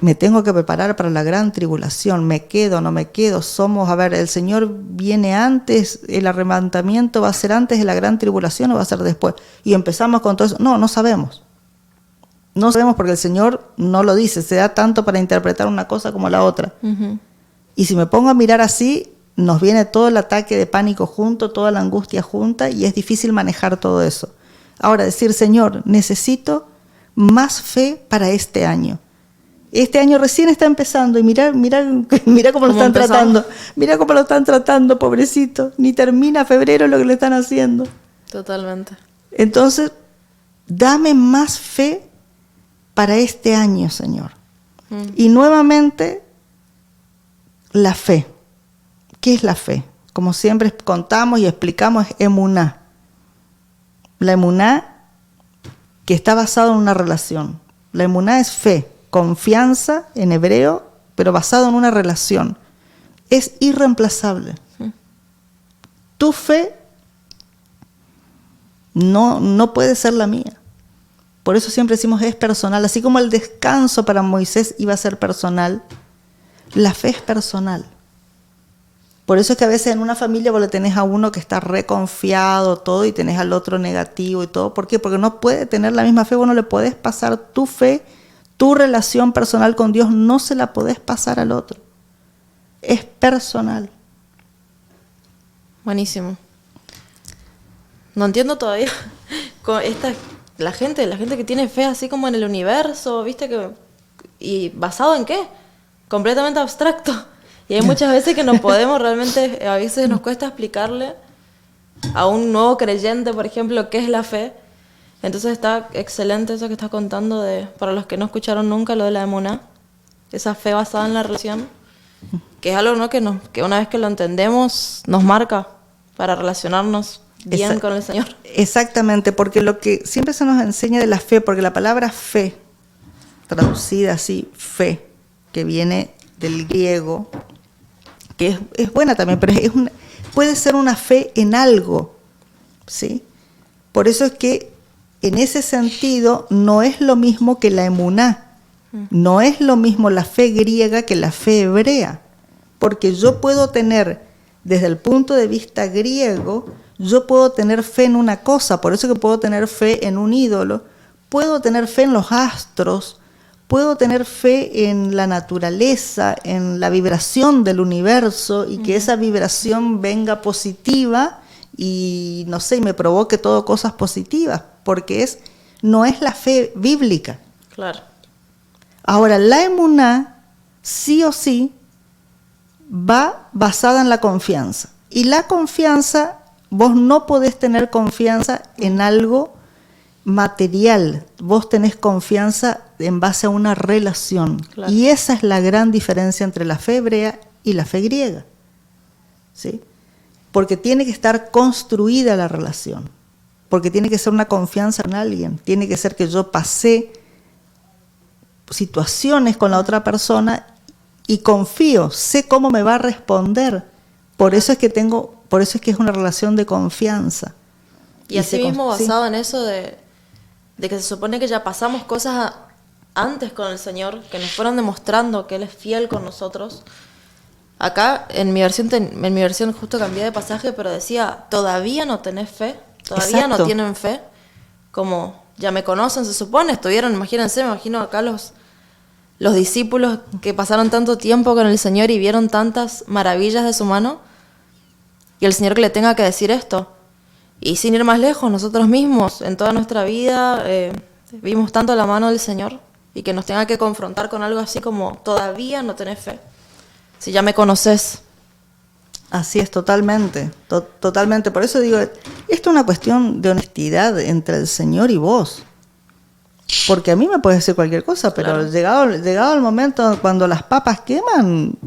me tengo que preparar para la gran tribulación, me quedo, no me quedo, el Señor viene antes, el arrebatamiento va a ser antes de la gran tribulación o va a ser después. Y empezamos con todo eso. No sabemos. No sabemos porque el Señor no lo dice, se da tanto para interpretar una cosa como la otra. Ujú. Y si me pongo a mirar así, nos viene todo el ataque de pánico junto, toda la angustia junta y es difícil manejar todo eso. Ahora decir, Señor, necesito más fe para este año. Este año recién está empezando y mira cómo lo están tratando. Mira cómo lo están tratando, pobrecito. Ni termina febrero lo que le están haciendo. Totalmente. Entonces, dame más fe para este año, Señor. Y nuevamente, la fe. ¿Qué es la fe? Como siempre contamos y explicamos, es emuná. La emuná que está basada en una relación. La emuná es fe, confianza en hebreo, pero basado en una relación. Es irreemplazable. Tu fe no puede ser la mía. Por eso siempre decimos es personal. Así como el descanso para Moisés iba a ser personal, la fe es personal. Por eso es que a veces en una familia vos le tenés a uno que está reconfiado todo y tenés al otro negativo y todo. ¿Por qué? Porque no puede tener la misma fe. Vos no le podés pasar tu fe, tu relación personal con Dios, no se la podés pasar al otro. Es personal. Buenísimo. No entiendo todavía con la gente que tiene fe así como en el universo, ¿viste? ¿Y basado en qué? Completamente abstracto. Y hay muchas veces que no podemos realmente, a veces nos cuesta explicarle a un nuevo creyente, por ejemplo, qué es la fe. Entonces está excelente eso que estás contando para los que no escucharon nunca lo de la emuná, esa fe basada en la relación, que es algo, ¿no? que una vez que lo entendemos nos marca para relacionarnos bien con el Señor. Exactamente, porque lo que siempre se nos enseña de la fe, porque la palabra fe, traducida así, fe, que viene del griego, que es buena también, pero puede ser una fe en algo, ¿sí? Por eso es que en ese sentido no es lo mismo que la emuná, no es lo mismo la fe griega que la fe hebrea, porque yo puedo tener, desde el punto de vista griego, yo puedo tener fe en una cosa, por eso que puedo tener fe en un ídolo, puedo tener fe en los astros, puedo tener fe en la naturaleza, en la vibración del universo y que esa vibración venga positiva y no sé, y me provoque todo cosas positivas, porque no es la fe bíblica. Claro. Ahora, la emuná sí o sí va basada en la confianza. Y la confianza, vos no podés tener confianza en algo material, vos tenés confianza en base a una relación. Claro. Y esa es la gran diferencia entre la fe hebrea y la fe griega, ¿sí? Porque tiene que estar construida la relación, porque tiene que ser una confianza en alguien, tiene que ser que yo pasé situaciones con la otra persona y confío, sé cómo me va a responder, por eso es que es una relación de confianza. Y así mismo basado en eso de que se supone que ya pasamos cosas antes con el Señor, que nos fueron demostrando que Él es fiel con nosotros. Acá en mi versión justo cambié de pasaje, pero decía, todavía no tenés fe, todavía Exacto. No tienen fe, como ya me conocen, se supone, imagínense, me imagino acá los discípulos que pasaron tanto tiempo con el Señor y vieron tantas maravillas de su mano, y el Señor que le tenga que decir esto. Y sin ir más lejos, nosotros mismos, en toda nuestra vida, vimos tanto la mano del Señor y que nos tenga que confrontar con algo así como, todavía no tenés fe, si ya me conoces. Así es, totalmente, totalmente. Por eso digo, esto es una cuestión de honestidad entre el Señor y vos. Porque a mí me puedes decir cualquier cosa, pero Claro. llegado el momento cuando las papas queman,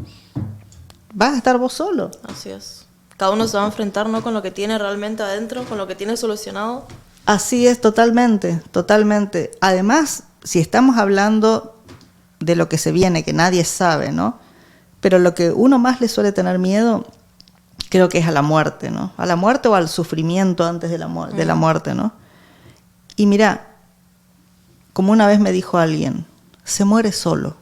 vas a estar vos solo. Así es. Cada uno se va a enfrentar, ¿no?, con lo que tiene realmente adentro, con lo que tiene solucionado. Así es, totalmente, totalmente. Además, si estamos hablando de lo que se viene, que nadie sabe, ¿no? Pero lo que uno más le suele tener miedo, creo que es a la muerte, ¿no? A la muerte o al sufrimiento antes de la muerte, ¿no? Y mira, como una vez me dijo alguien, se muere solo.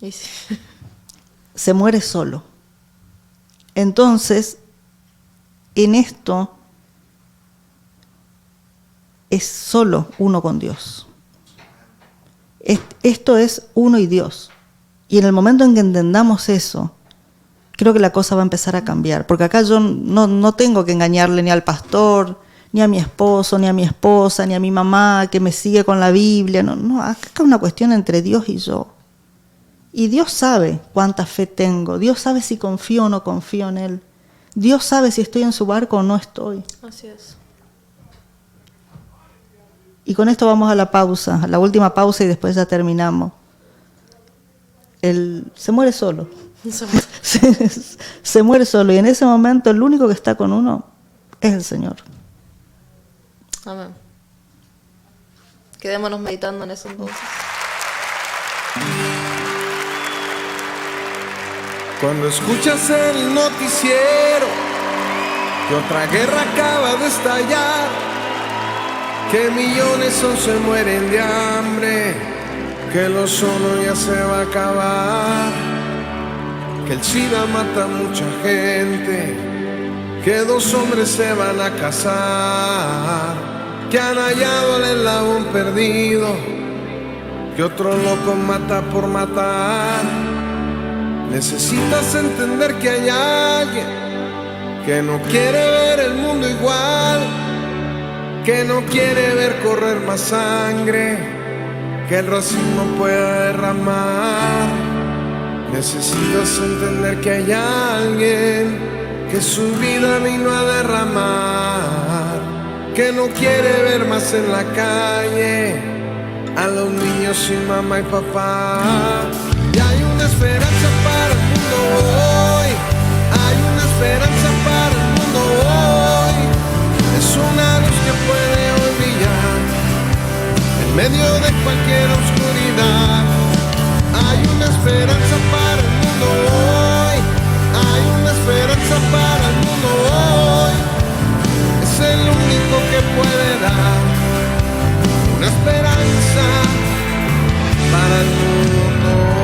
Y sí. Se muere solo. Entonces, en esto es solo uno con Dios. Esto es uno y Dios. Y en el momento en que entendamos eso, creo que la cosa va a empezar a cambiar. Porque acá yo no tengo que engañarle ni al pastor, ni a mi esposo, ni a mi esposa, ni a mi mamá que me sigue con la Biblia. No, acá es una cuestión entre Dios y yo. Y Dios sabe cuánta fe tengo. Dios sabe si confío o no confío en Él. Dios sabe si estoy en su barco o no estoy. Así es. Y con esto vamos a la pausa, a la última pausa y después ya terminamos. Él se muere solo. Se muere solo y en ese momento el único que está con uno es el Señor. Amén. Quedémonos meditando en eso entonces. Cuando escuchas el noticiero que otra guerra acaba de estallar, que millones se mueren de hambre, que el ozono ya se va a acabar, que el SIDA mata a mucha gente, que 2 hombres se van a casar, que han hallado el eslabón perdido, que otro loco mata por matar. Necesitas entender que hay alguien que no quiere ver el mundo igual, que no quiere ver correr más sangre, que el racismo pueda derramar. Necesitas entender que hay alguien que su vida vino a derramar, que no quiere ver más en la calle a los niños sin mamá y papá. Y hay una esperanza para el mundo hoy, hay una esperanza para el mundo hoy. Es una luz que puede hoy brillar en medio de cualquier oscuridad. Hay una esperanza para el mundo hoy, hay una esperanza para el mundo hoy. Es el único que puede dar una esperanza para el mundo.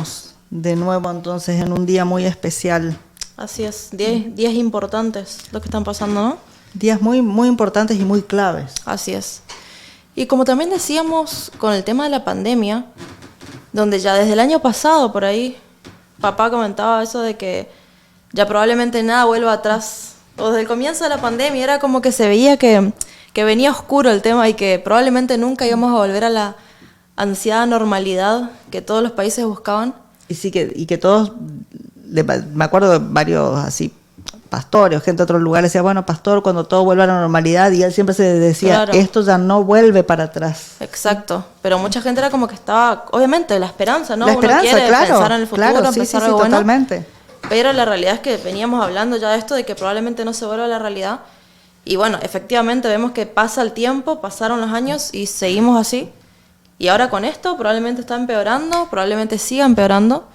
estamos de nuevo entonces en un día muy especial. Así es, días importantes los que están pasando, ¿no? Días muy, muy importantes y muy claves. Así es. Y como también decíamos con el tema de la pandemia, donde ya desde el año pasado por ahí, papá comentaba eso de que ya probablemente nada vuelva atrás. O desde el comienzo de la pandemia era como que se veía que venía oscuro el tema y que probablemente nunca íbamos a volver a la ansiada normalidad que todos los países buscaban. Y sí que todos, me acuerdo de varios así pastores, gente de otros lugares, decía, bueno, pastor, cuando todo vuelva a la normalidad, y él siempre se decía, Claro. Esto ya no vuelve para atrás. Exacto, pero mucha gente era como que estaba, obviamente, la esperanza, ¿no? La esperanza, Uno quiere claro, pensar en el futuro, claro, sí, pensar sí, algo bueno, totalmente. pero la realidad es que veníamos hablando ya de esto, de que probablemente no se vuelva a la realidad, y bueno, efectivamente vemos que pasa el tiempo, pasaron los años y seguimos así, y ahora con esto probablemente está empeorando, probablemente siga empeorando,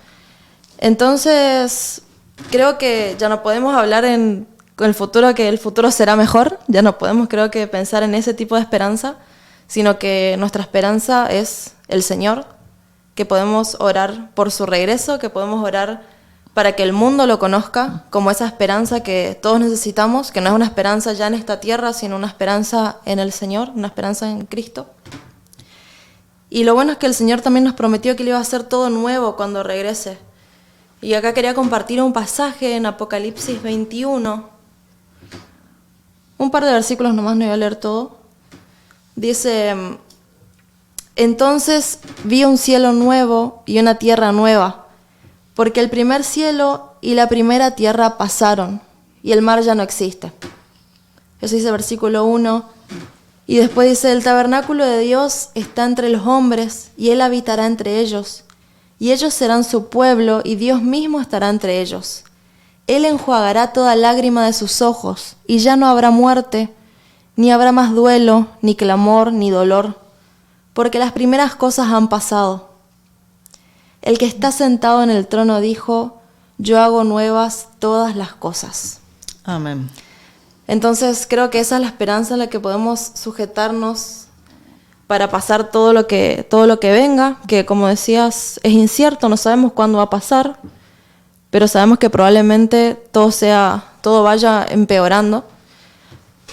entonces creo que ya no podemos hablar en el futuro, que el futuro será mejor, ya no podemos creo que pensar en ese tipo de esperanza, sino que nuestra esperanza es el Señor, que podemos orar por su regreso, que podemos orar para que el mundo lo conozca como esa esperanza que todos necesitamos, que no es una esperanza ya en esta tierra, sino una esperanza en el Señor, una esperanza en Cristo. Y lo bueno es que el Señor también nos prometió que Él iba a hacer todo nuevo cuando regrese. Y acá quería compartir un pasaje en Apocalipsis 21. Un par de versículos nomás, no voy a leer todo. Dice, entonces vi un cielo nuevo y una tierra nueva, porque el primer cielo y la primera tierra pasaron, y el mar ya no existe. Eso dice versículo 1. Y después dice, el tabernáculo de Dios está entre los hombres, y Él habitará entre ellos. Y ellos serán su pueblo, y Dios mismo estará entre ellos. Él enjuagará toda lágrima de sus ojos, y ya no habrá muerte, ni habrá más duelo, ni clamor, ni dolor, porque las primeras cosas han pasado. El que está sentado en el trono dijo, yo hago nuevas todas las cosas. Amén. Entonces creo que esa es la esperanza en la que podemos sujetarnos para pasar todo lo que venga, que como decías es incierto, no sabemos cuándo va a pasar, pero sabemos que probablemente todo vaya empeorando,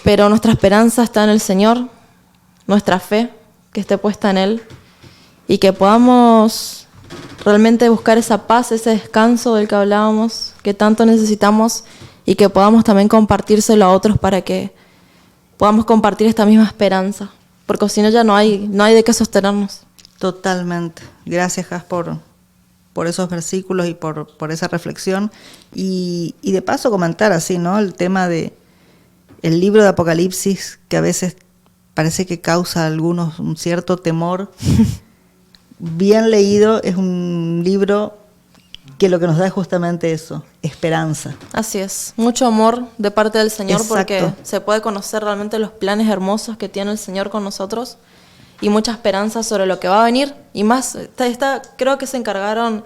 pero nuestra esperanza está en el Señor, nuestra fe que esté puesta en Él, y que podamos realmente buscar esa paz, ese descanso del que hablábamos, que tanto necesitamos, y que podamos también compartírselo a otros para que podamos compartir esta misma esperanza. Porque si no ya no hay de qué sostenernos. Totalmente. Gracias, Jas, por esos versículos y por esa reflexión. Y de paso comentar así, ¿no? El tema de el libro de Apocalipsis, que a veces parece que causa a algunos un cierto temor. Bien leído, es un libro que lo que nos da es justamente eso, esperanza. Así es, mucho amor de parte del Señor. Exacto. Porque se puede conocer realmente los planes hermosos que tiene el Señor con nosotros y mucha esperanza sobre lo que va a venir. Y más, creo que se encargaron,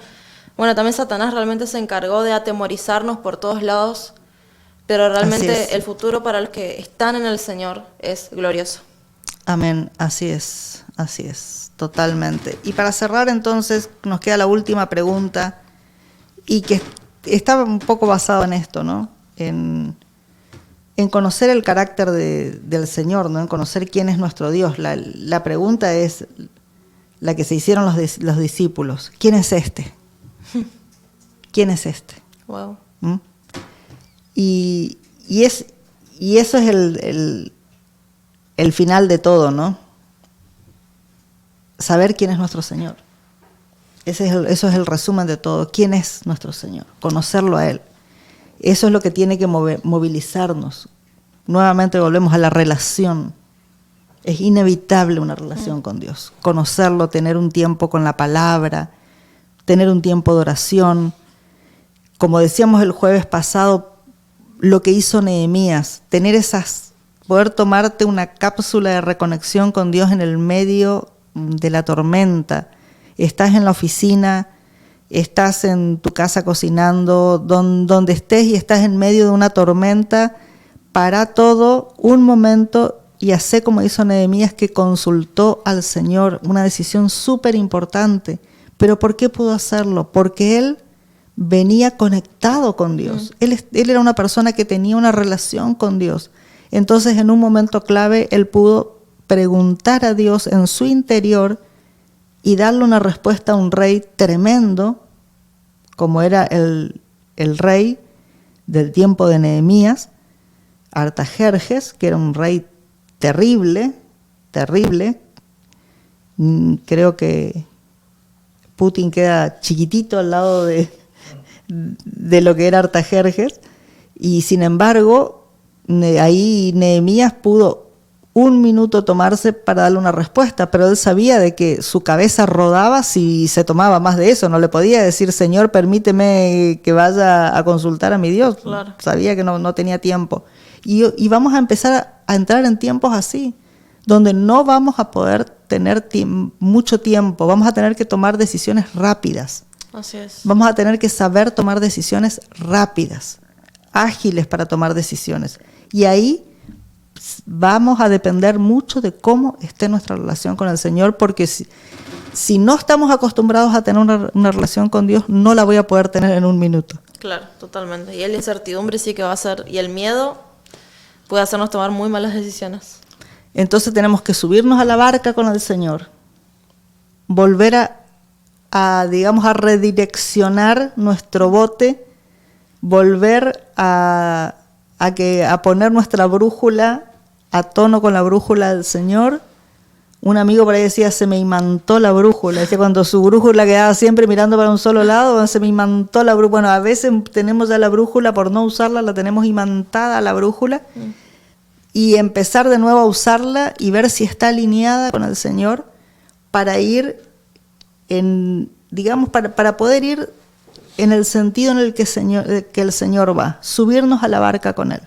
bueno, también Satanás realmente se encargó de atemorizarnos por todos lados, pero realmente el futuro para los que están en el Señor es glorioso. Amén, así es, totalmente. Y para cerrar entonces, nos queda la última pregunta, y que está un poco basado en esto, ¿no? En conocer el carácter del Señor, ¿no? En conocer quién es nuestro Dios. La pregunta es la que se hicieron los discípulos. ¿Quién es este? ¿Quién es este? Wow. ¿Mm? Y eso es el final de todo, ¿no? Saber quién es nuestro Señor. Eso es el resumen de todo. ¿Quién es nuestro Señor? Conocerlo a Él. Eso es lo que tiene que movilizarnos. Nuevamente volvemos a la relación. Es inevitable una relación con Dios. Conocerlo, tener un tiempo con la palabra, tener un tiempo de oración. Como decíamos el jueves pasado, lo que hizo Nehemías, poder tomarte una cápsula de reconexión con Dios en el medio de la tormenta. Estás en la oficina, estás en tu casa cocinando, donde estés y estás en medio de una tormenta, para todo un momento y hacé como hizo Nehemías, que consultó al Señor, una decisión súper importante, ¿Pero por qué pudo hacerlo? Porque él venía conectado con Dios. Él era una persona que tenía una relación con Dios. Entonces, en un momento clave, él pudo preguntar a Dios en su interior y darle una respuesta a un rey tremendo, como era el rey del tiempo de Nehemías, Artajerjes, que era un rey terrible. Creo que Putin queda chiquitito al lado de lo que era Artajerjes, y sin embargo, ahí Nehemías pudo un minuto tomarse para darle una respuesta, pero él sabía de que su cabeza rodaba si se tomaba más de eso. No le podía decir, Señor, permíteme que vaya a consultar a mi Dios. Claro. Sabía que no tenía tiempo. Y vamos a empezar a entrar en tiempos así, donde no vamos a poder tener mucho tiempo. Vamos a tener que tomar decisiones rápidas. Así es. Vamos a tener que saber tomar decisiones rápidas, ágiles para tomar decisiones. Y ahí vamos a depender mucho de cómo esté nuestra relación con el Señor, porque si no estamos acostumbrados a tener una relación con Dios, no la voy a poder tener en un minuto. Claro, totalmente. Y la incertidumbre sí que va a ser, y el miedo puede hacernos tomar muy malas decisiones. Entonces tenemos que subirnos a la barca con el Señor, volver a redireccionar nuestro bote, volver a poner nuestra brújula a tono con la brújula del Señor. Un amigo por ahí decía, se me imantó la brújula. Decía, cuando su brújula quedaba siempre mirando para un solo lado, se me imantó la brújula. Bueno, a veces tenemos ya la brújula, por no usarla, la tenemos imantada a la brújula. Y empezar de nuevo a usarla y ver si está alineada con el Señor para ir para poder ir en el sentido en el que el Señor va, subirnos a la barca con Él.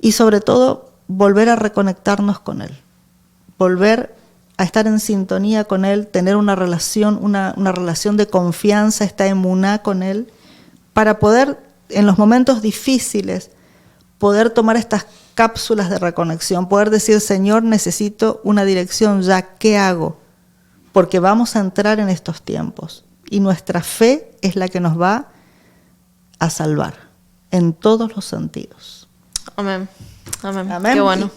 Y sobre todo, volver a reconectarnos con Él, volver a estar en sintonía con Él, tener una relación de confianza, esta emuná con Él, para poder, en los momentos difíciles, poder tomar estas cápsulas de reconexión, poder decir, Señor, necesito una dirección ya, ¿qué hago? Porque vamos a entrar en estos tiempos y nuestra fe es la que nos va a salvar en todos los sentidos. Amén. Amén. Amén. Qué bueno.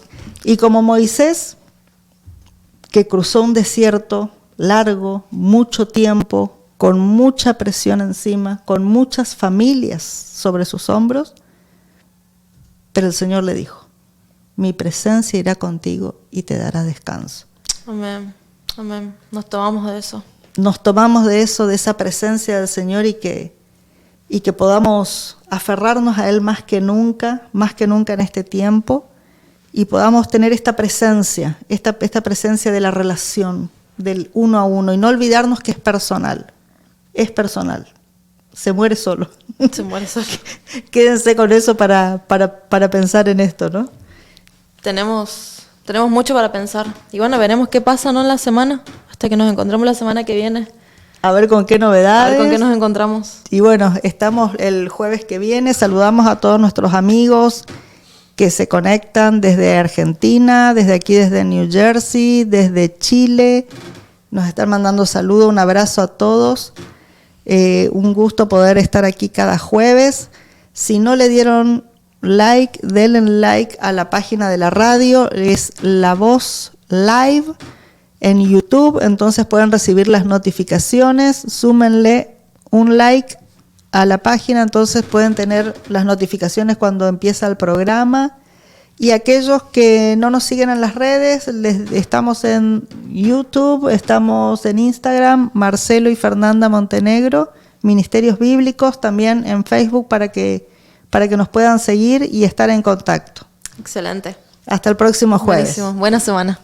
Y como Moisés, que cruzó un desierto largo, mucho tiempo, con mucha presión encima, con muchas familias sobre sus hombros, pero el Señor le dijo, mi presencia irá contigo y te dará descanso. Amén. Amén. Nos tomamos de eso. Nos tomamos de eso, de esa presencia del Señor y que podamos aferrarnos a Él más que nunca en este tiempo, y podamos tener esta presencia de la relación, del uno a uno, y no olvidarnos que es personal, se muere solo. Se muere solo. Quédense con eso para pensar en esto, ¿no? Tenemos mucho para pensar. Y bueno, veremos qué pasa, ¿no? En la semana, hasta que nos encontremos la semana que viene. A ver con qué novedades. A ver con qué nos encontramos. Y bueno, estamos el jueves que viene. Saludamos a todos nuestros amigos que se conectan desde Argentina, desde aquí, desde New Jersey, desde Chile. Nos están mandando saludos, un abrazo a todos. Un gusto poder estar aquí cada jueves. Si no le dieron like, denle like a la página de la radio, es La Voz Live en YouTube, entonces pueden recibir las notificaciones. Súmenle un like a la página, entonces pueden tener las notificaciones cuando empieza el programa. Y aquellos que no nos siguen en las redes, estamos en YouTube, estamos en Instagram, Marcelo y Fernanda Montenegro, Ministerios Bíblicos, también en Facebook para que nos puedan seguir y estar en contacto. Excelente. Hasta el próximo jueves. Buenísimo. Buena semana.